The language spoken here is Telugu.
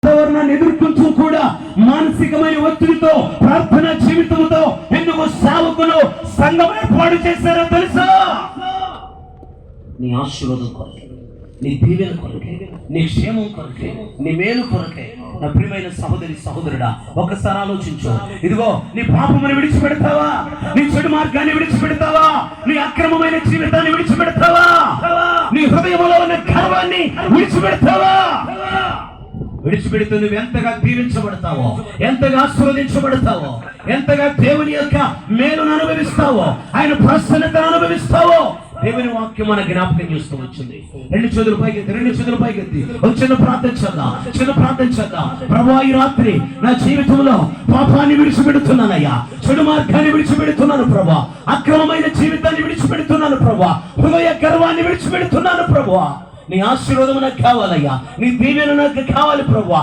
వాతావరణాన్ని ఎదుర్కొంటూ కూడా మానసికమైన ఒత్తిడితో ప్రార్థన జీవితంతో ఎందుకు సేవకులు సంఘం ఏర్పాటు చేశారో తెలుసా? నీ ఆశీర్వాదం కొరకే, నీ దీవెన కొరకే, నీ క్షేమం కొరకే, నీ మేలు కొరకే. నా ప్రియమైన సహోదరి సహోదరుడా, ఒకసారి ఆలోచించు. ఇదిగో నీ పాపమును విడిచిపెడతావా? నీ చెడు మార్గాన్ని విడిచిపెడతావా? నీ అక్రమమైన జీవితాన్ని విడిచిపెడతావా? నీ హృదయంలో ఉన్న గర్వాన్ని విడిచిపెడతావా? విడిచిపెడుతూ నువ్వు ఎంతగా దీవించబడతావో, ఎంతగా ఆశీర్వదించబడతావో, ఎంతగా దేవుని యొక్క మేలును అనుభవిస్తావో, ఆయన ప్రసన్నతను అనుభవిస్తావో దేవుని వాక్యం మన జ్ఞాపకం చేస్తూ వచ్చింది. రెండు చేతులు పైకెత్తి ఒక చిన్న ప్రార్థన చేద్దాం. ప్రభువా, ఈ రాత్రి నా జీవితంలో పాపాన్ని విడిచిపెడుతున్నానయ్యా, చెడు మార్గాన్ని విడిచిపెడుతున్నాను ప్రభువా, అక్రమమైన జీవితాన్ని విడిచిపెడుతున్నాను ప్రభువా, హృదయ గర్వాన్ని విడిచిపెడుతున్నాను ప్రభువా. నీ ఆశీర్వాదం నాకు కావాలయ్యా, నీ దీవెన నాకు కావాలి ప్రభువా.